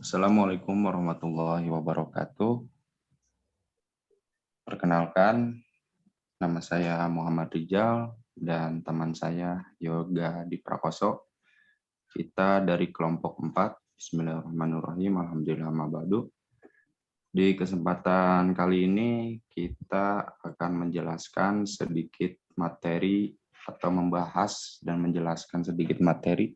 Assalamualaikum warahmatullahi wabarakatuh. Perkenalkan, nama saya Muhammad Rijal dan teman saya Yoga Diprakoso. Kita dari kelompok 4. Bismillahirrahmanirrahim. Alhamdulillah ma'badu. Di kesempatan kali ini kita akan menjelaskan sedikit materi atau membahas dan menjelaskan sedikit materi.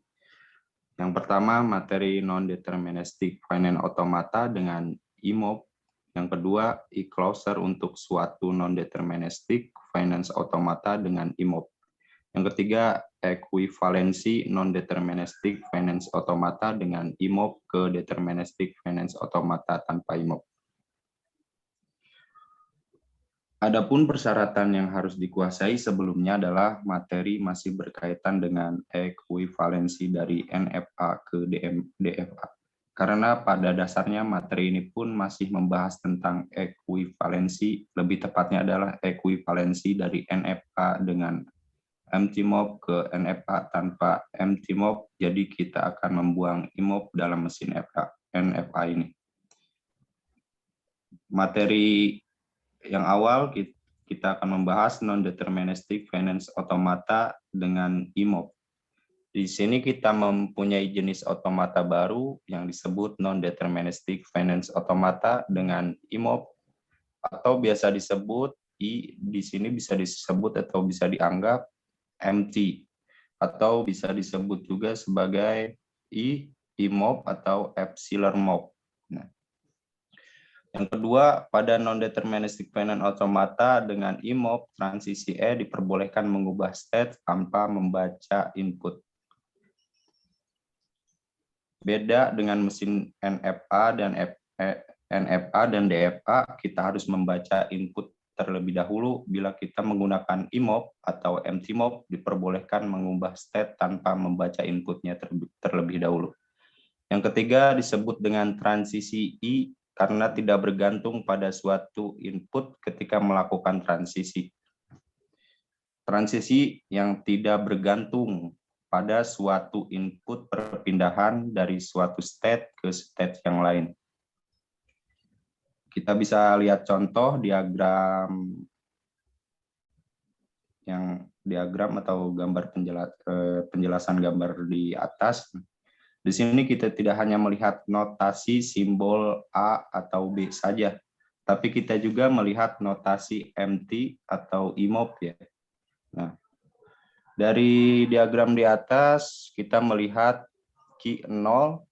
Yang pertama, materi non-deterministic finance automata dengan IMOP. Yang kedua, e-closure untuk suatu non-deterministic finance automata dengan IMOP. Yang ketiga, ekuivalensi non-deterministic finance automata dengan IMOP ke deterministic finance automata tanpa IMOP. Adapun persyaratan yang harus dikuasai sebelumnya adalah materi masih berkaitan dengan ekuivalensi dari NFA ke DFA. Karena pada dasarnya materi ini pun masih membahas tentang ekuivalensi, lebih tepatnya adalah ekuivalensi dari NFA dengan MTMOP ke NFA tanpa MTMOP, jadi kita akan membuang IMOP dalam mesin NFA ini. Materi yang awal kita akan membahas non-deterministic finance automata dengan IMOP. Di sini kita mempunyai jenis automata baru yang disebut non-deterministic finance automata dengan IMOP, atau biasa disebut di sini bisa disebut atau bisa dianggap MT, atau bisa disebut juga sebagai IMOP atau Epsilon MOP. Nah, yang kedua, pada non-deterministic finance automata dengan IMOP, transisi E diperbolehkan mengubah state tanpa membaca input. Beda dengan mesin NFA dan DFA, kita harus membaca input terlebih dahulu. Bila kita menggunakan IMOP atau MTMOP, diperbolehkan mengubah state tanpa membaca inputnya terlebih dahulu. Yang ketiga disebut dengan transisi I, karena tidak bergantung pada suatu input ketika melakukan transisi. Transisi yang tidak bergantung pada suatu input perpindahan dari suatu state ke state yang lain. Kita bisa lihat contoh diagram atau gambar penjelasan gambar di atas. Di sini kita tidak hanya melihat notasi simbol A atau B saja, tapi kita juga melihat notasi MT atau IMOP ya. Nah, dari diagram di atas kita melihat key 0,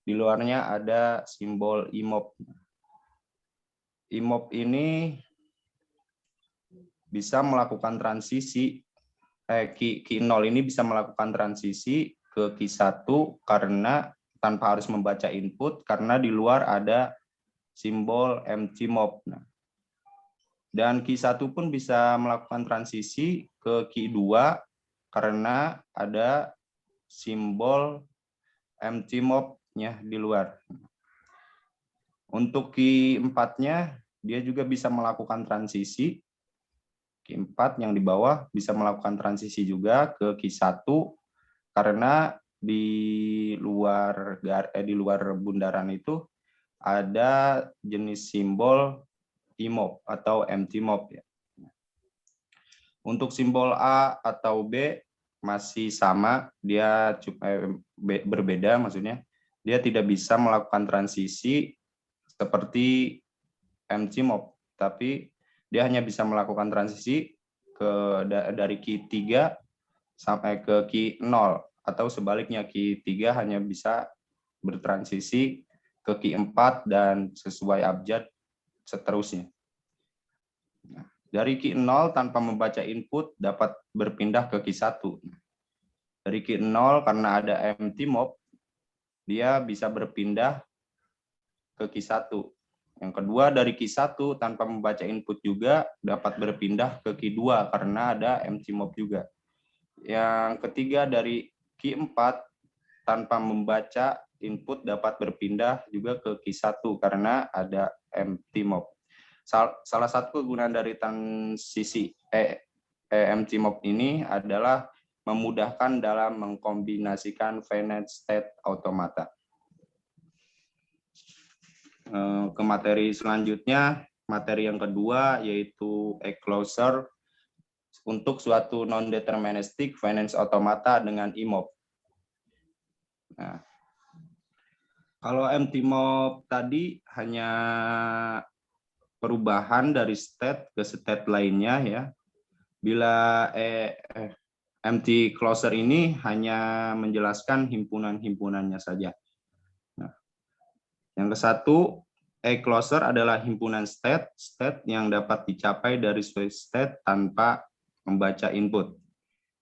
di luarnya ada simbol IMOP. IMOP ini bisa melakukan transisi, key 0 ini bisa melakukan transisi ke key 1 karena tanpa harus membaca input, karena di luar ada simbol MTMOP. Dan key 1 pun bisa melakukan transisi ke key 2 karena ada simbol MTMOP-nya di luar. Untuk key 4-nya dia juga bisa melakukan transisi. Key 4 yang di bawah bisa melakukan transisi juga ke key 1 karena di luar bundaran itu ada jenis simbol IMOP atau MTMOP ya. Untuk simbol A atau B masih sama, dia berbeda, maksudnya dia tidak bisa melakukan transisi seperti MTMOP, tapi dia hanya bisa melakukan transisi dari key 3 sampai ke key 0, atau sebaliknya key 3 hanya bisa bertransisi ke key 4 dan sesuai abjad seterusnya. Nah, dari key 0 tanpa membaca input dapat berpindah ke key 1. Dari key 0 karena ada MTMOP, dia bisa berpindah ke key 1. Yang kedua, dari key 1 tanpa membaca input juga dapat berpindah ke key 2 karena ada MTMOP juga. Yang ketiga, dari key 4 tanpa membaca input dapat berpindah juga ke key 1 karena ada MTMOP. Salah satu kegunaan dari transisi MTMOP ini adalah memudahkan dalam mengkombinasikan finite state automata. ke materi selanjutnya, materi yang kedua yaitu e-closer untuk suatu non-deterministic finance automata dengan IMOP. Nah, kalau MTMOP tadi hanya perubahan dari state ke state lainnya ya. Bila MT closer ini hanya menjelaskan himpunan-himpunannya saja. Nah, yang ke satu, e-closer adalah himpunan state yang dapat dicapai dari state tanpa membaca input.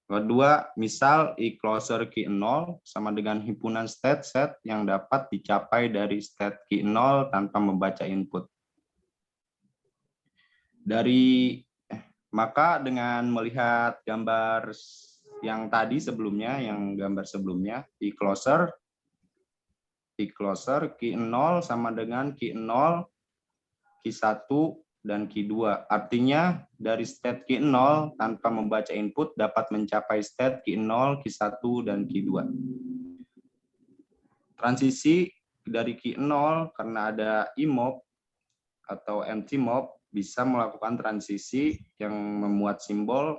Kedua, misal e-closer key 0 sama dengan himpunan state set yang dapat dicapai dari state key 0 tanpa membaca input. Maka dengan melihat gambar yang tadi sebelumnya, e-closer key 0 sama dengan key 0, key 1, dan key 2. Artinya dari state key 0 tanpa membaca input dapat mencapai state key 0, key 1, dan key 2. Transisi dari key 0 karena ada IMOP atau MTMOP bisa melakukan transisi yang memuat simbol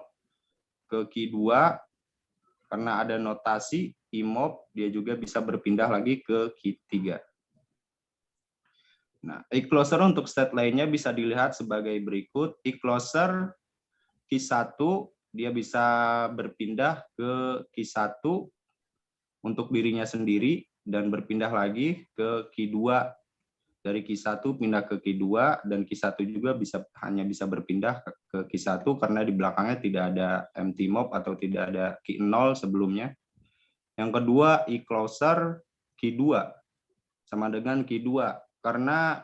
ke key 2 karena ada notasi IMOP, dia juga bisa berpindah lagi ke key 3. Nah, e-closer untuk state lainnya bisa dilihat sebagai berikut. E-closer key 1 dia bisa berpindah ke key 1 untuk dirinya sendiri dan berpindah lagi ke key 2. Dari key 1 pindah ke key 2 dan key 1 juga hanya bisa berpindah ke key 1 karena di belakangnya tidak ada MTMOP atau tidak ada key 0 sebelumnya. Yang kedua, e-closer key 2 sama dengan key 2 karena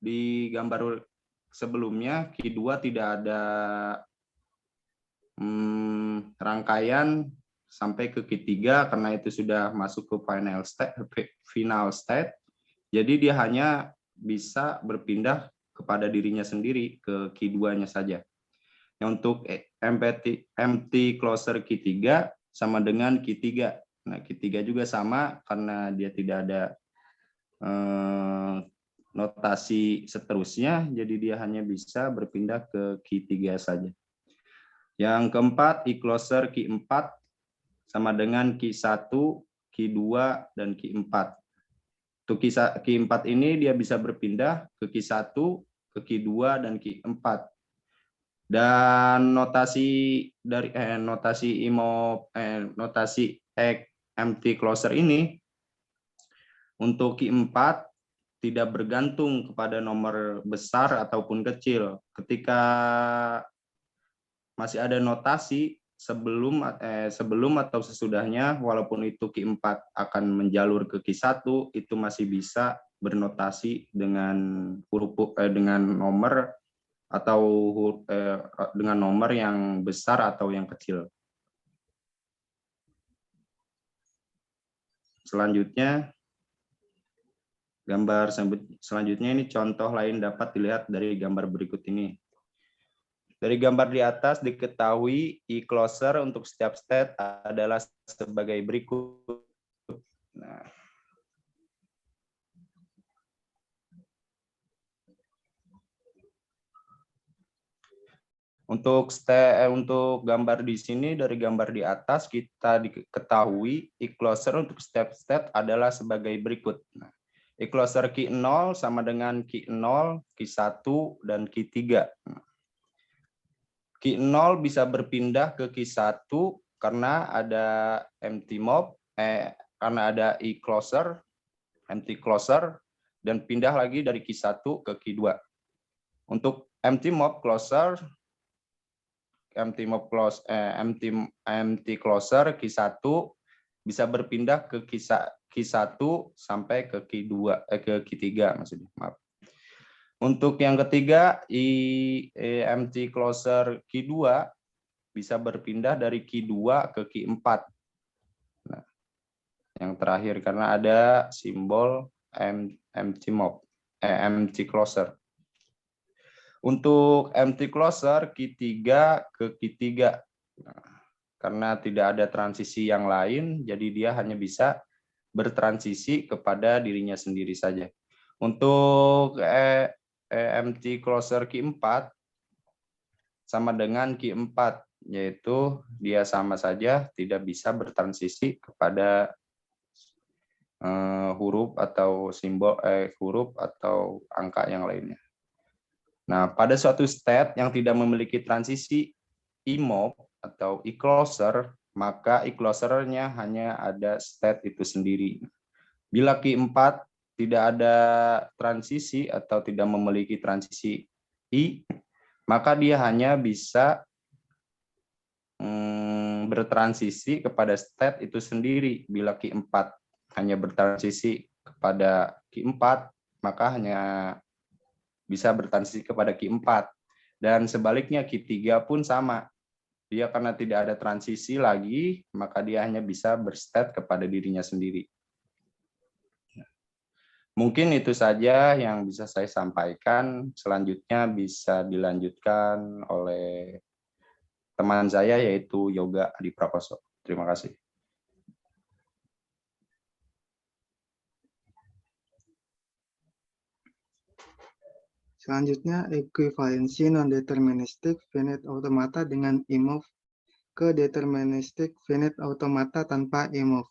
di gambar sebelumnya key 2 tidak ada rangkaian sampai ke key 3 karena itu sudah masuk ke final state. Jadi dia hanya bisa berpindah kepada dirinya sendiri ke key 2-nya saja. Yang untuk MT closer key 3 sama dengan key 3. Nah, key 3 juga sama karena dia tidak ada notasi seterusnya, jadi dia hanya bisa berpindah ke key 3 saja. Yang keempat, e-closer key 4 sama dengan key 1, key 2, dan key 4. Untuk key 4 ini dia bisa berpindah ke key 1, ke key 2, dan key 4. Dan notasi dari notasi MT closer ini untuk key 4 tidak bergantung kepada nomor besar ataupun kecil. Ketika masih ada notasi sebelum atau sesudahnya, walaupun itu key 4 akan menjalur ke key 1, itu masih bisa bernotasi dengan dengan nomor atau dengan nomor yang besar atau yang kecil. Selanjutnya, gambar selanjutnya ini contoh lain dapat dilihat dari gambar berikut ini. Dari gambar di atas diketahui e-closer untuk setiap state adalah sebagai berikut. Nah, untuk gambar di sini dari gambar di atas kita diketahui e-closer untuk setiap state adalah sebagai berikut. Nah, e-closer key 0 sama dengan key 0, key 1, dan key 3. Nah, key 0 bisa berpindah ke key 1 karena ada MTMOP, karena ada e-closer, MT closer, dan pindah lagi dari key 1 ke key 2. Untuk MT closer key 1 bisa berpindah ke key 1 sampai ke key 2 ke key 3 maksudnya. Maaf. Untuk yang ketiga, MT closer key 2 bisa berpindah dari key 2 ke key 4. Nah, yang terakhir karena ada simbol MT closer. Untuk MT closer key 3 ke key 3. Nah, karena tidak ada transisi yang lain, jadi dia hanya bisa bertransisi kepada dirinya sendiri saja. Untuk empty closure key 4 sama dengan key 4, yaitu dia sama saja tidak bisa bertransisi kepada huruf atau simbol huruf atau angka yang lainnya. Nah, pada suatu state yang tidak memiliki transisi emove atau e-closer, maka e-closer-nya hanya ada state itu sendiri. Bila key 4 tidak ada transisi atau tidak memiliki transisi i, maka dia hanya bisa bertransisi kepada state itu sendiri. Bila key 4 hanya bertransisi kepada key 4, maka hanya bisa bertransisi kepada key 4. Dan sebaliknya key 3 pun sama. Dia karena tidak ada transisi lagi, maka dia hanya bisa berstate kepada dirinya sendiri. Mungkin itu saja yang bisa saya sampaikan. Selanjutnya bisa dilanjutkan oleh teman saya, yaitu Yoga Adi Prakoso. Terima kasih. Selanjutnya, ekuivalensi non-deterministic finite automata dengan emove ke deterministic finite automata tanpa emove.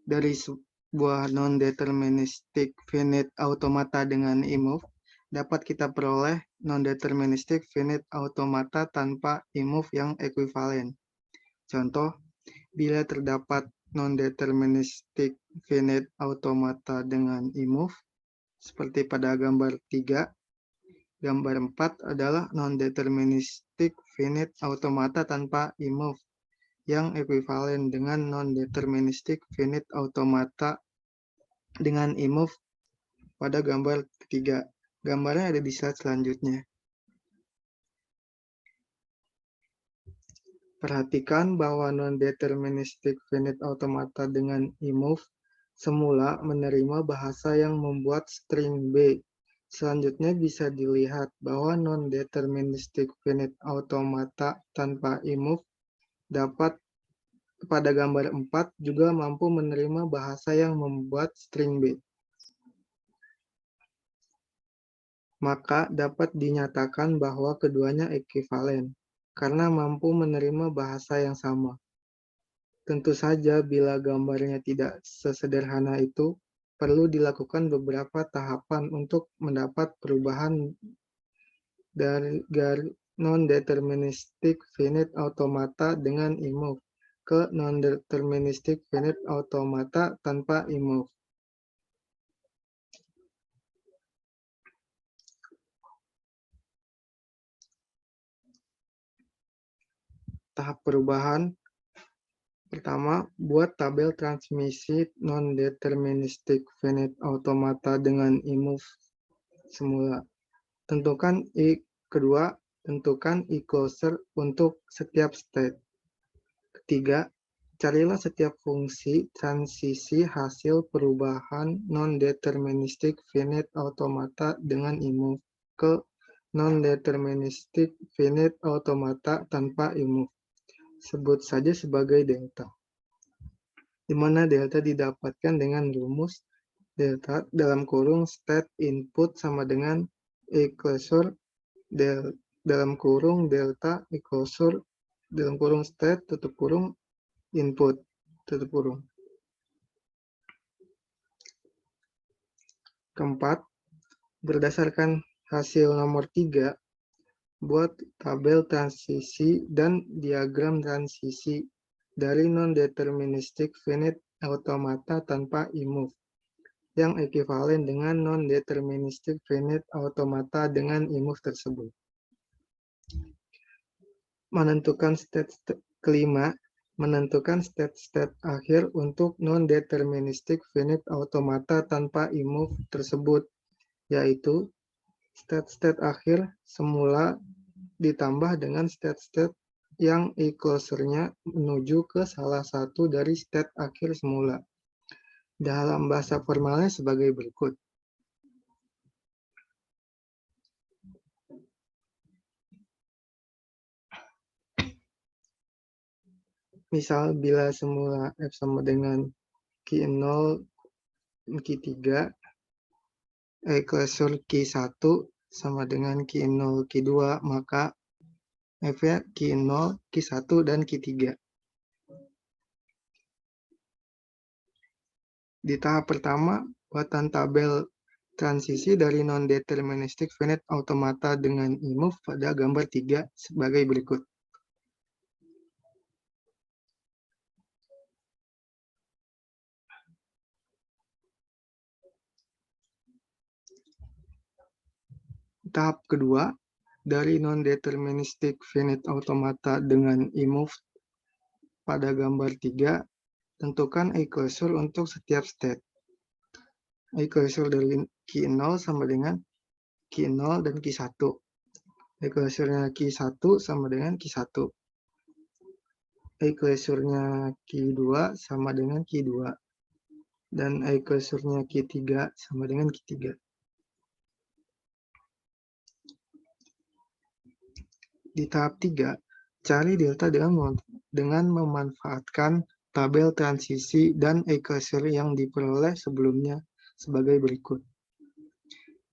Dari sebuah non-deterministic finite automata dengan emove, dapat kita peroleh non-deterministic finite automata tanpa emove yang ekuivalen. Contoh, bila terdapat non-deterministic finite automata dengan emove, seperti pada gambar 3, gambar 4 adalah non-deterministic finite automata tanpa emove yang ekuivalen dengan non-deterministic finite automata dengan emove pada gambar ketiga. Gambarnya ada di slide selanjutnya. Perhatikan bahwa non-deterministic finite automata dengan emove semula menerima bahasa yang membuat string B. Selanjutnya bisa dilihat bahwa non-deterministic finite automata tanpa emove dapat pada gambar 4 juga mampu menerima bahasa yang membuat string B. Maka dapat dinyatakan bahwa keduanya ekuivalen karena mampu menerima bahasa yang sama. Tentu saja bila gambarnya tidak sesederhana itu, perlu dilakukan beberapa tahapan untuk mendapat perubahan dari non-deterministic finite automata dengan emove ke non-deterministic finite automata tanpa emove. Tahap perubahan pertama, buat tabel transmisi non-deterministic finite automata dengan emove semula. Tentukan kedua, tentukan e-closer untuk setiap state. Ketiga, carilah setiap fungsi transisi hasil perubahan non-deterministic finite automata dengan emove ke non-deterministic finite automata tanpa emove. Sebut saja sebagai delta, di mana delta didapatkan dengan rumus delta dalam kurung state input sama dengan e-closure dalam kurung delta e-closure dalam kurung state tutup kurung input tutup kurung. Keempat, berdasarkan hasil nomor 3, buat tabel transisi dan diagram transisi dari non-deterministic finite automata tanpa emove yang ekuivalen dengan non-deterministic finite automata dengan emove tersebut. Menentukan kelima, menentukan state-state akhir untuk non-deterministic finite automata tanpa emove tersebut, yaitu state-state akhir semula ditambah dengan state-state yang e-closer-nya menuju ke salah satu dari state akhir semula. Dalam bahasa formalnya sebagai berikut. Misal bila semula F sama dengan Q0, Q3, Q Q1 sama dengan Q0 Q2, maka F-nya Q0, Q1, dan Q3. Di tahap pertama, buatan tabel transisi dari non-deterministic finite automata dengan imove pada gambar 3 sebagai berikut. Tahap kedua, dari non-deterministic finite automata dengan imove pada gambar 3, tentukan equation untuk setiap state. Equation dari Q0 sama dengan Q0 dan Q1. Equation-nya Q1 sama dengan Q1. Equation-nya Q2 sama dengan Q2. Dan equation-nya Q3 sama dengan Q3. Di tahap 3, cari delta dengan memanfaatkan tabel transisi dan equation yang diperoleh sebelumnya sebagai berikut.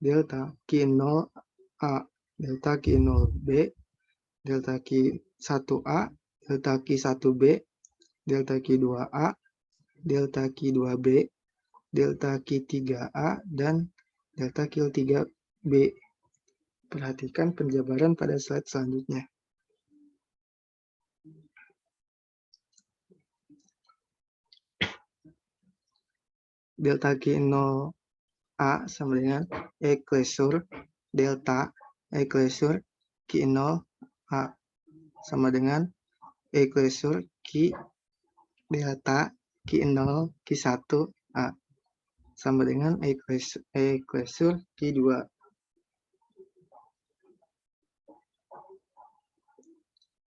Delta Q0A, delta Q0B, delta Q1A, delta Q1B, delta Q2A, delta Q2B, delta Q3A, dan delta Q3B. Perhatikan penjabaran pada slide selanjutnya. Delta Q0A sama dengan equation delta equation Q0A sama dengan equation Q delta Q0 Q1A sama dengan equation Q2.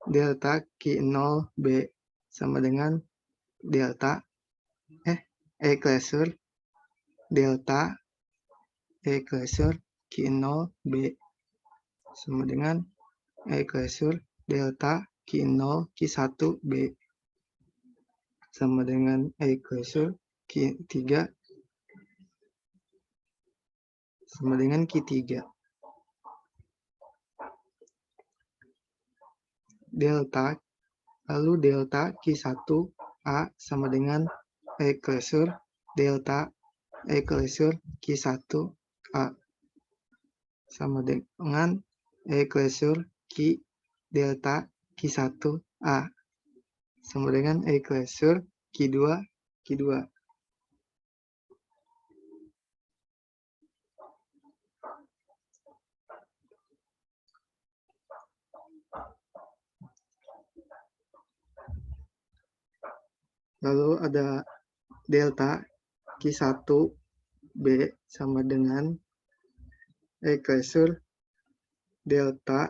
Delta Q0B sama dengan delta equation delta equation Q0B sama dengan equation delta Q0 Q1B sama dengan equation Q3 sama dengan Q3. Lalu delta Q1A sama dengan equation delta equation Q1A sama dengan equation Q delta Q1A sama dengan equation Q2 Q2. Lalu ada delta Q1B sama dengan equation delta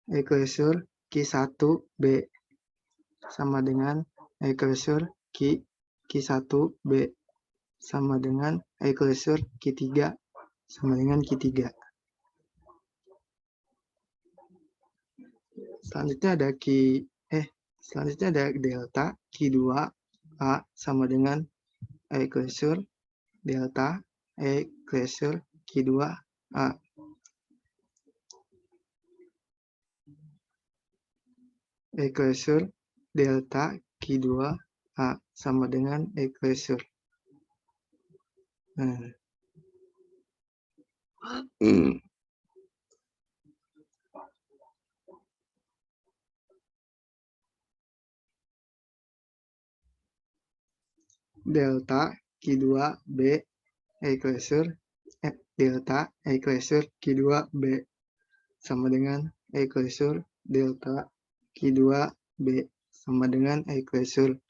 equation Q1B sama dengan equation Q1B sama dengan equation Q3 sama dengan Q3. Selanjutnya ada delta Q2A sama dengan equation delta equation Q2A. Equation delta Q2A sama dengan equation. Delta Q2B equation delta equation Q2B sama dengan equation delta Q2B sama dengan equation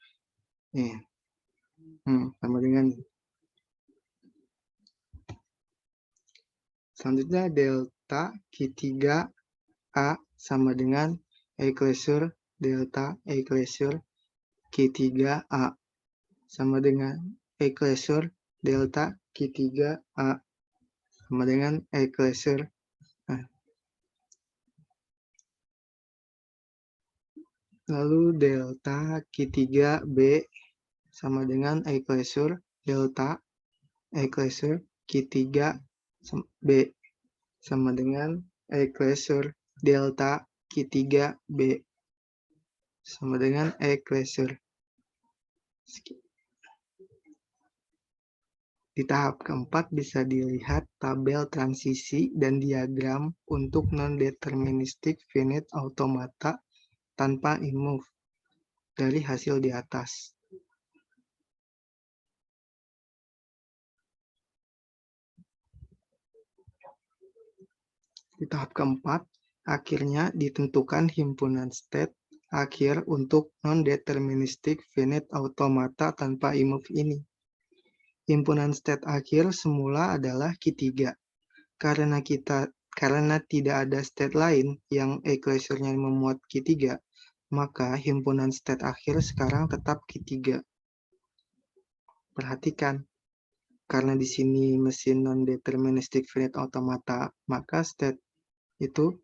sama dengan. Selanjutnya delta Q3A sama dengan equation delta equation Q3A sama dengan equation delta Q3A sama dengan equation. Lalu delta Q3B sama dengan equation delta E-closure Q3 B sama dengan E-closure delta Q3 B sama dengan E-closure. Di tahap keempat bisa dilihat tabel transisi dan diagram untuk non-deterministic finite automata tanpa imove dari hasil di atas. Di tahap keempat, akhirnya ditentukan himpunan state akhir untuk non-deterministic finite automata tanpa imove ini. Himpunan state akhir semula adalah Q3. Karena tidak ada state lain yang E-closure-nya memuat Q3, maka himpunan state akhir sekarang tetap Q3. Perhatikan, karena di sini mesin non-deterministic finite automata, maka state itu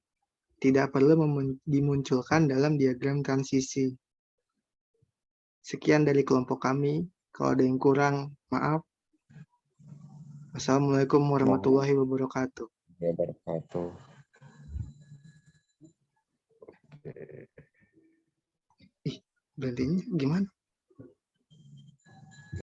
tidak perlu dimunculkan dalam diagram transisi. Sekian dari kelompok kami. Kalau ada yang kurang, maaf. Wassalamualaikum warahmatullahi wabarakatuh. Wabarakatuh. Berhentinya gimana?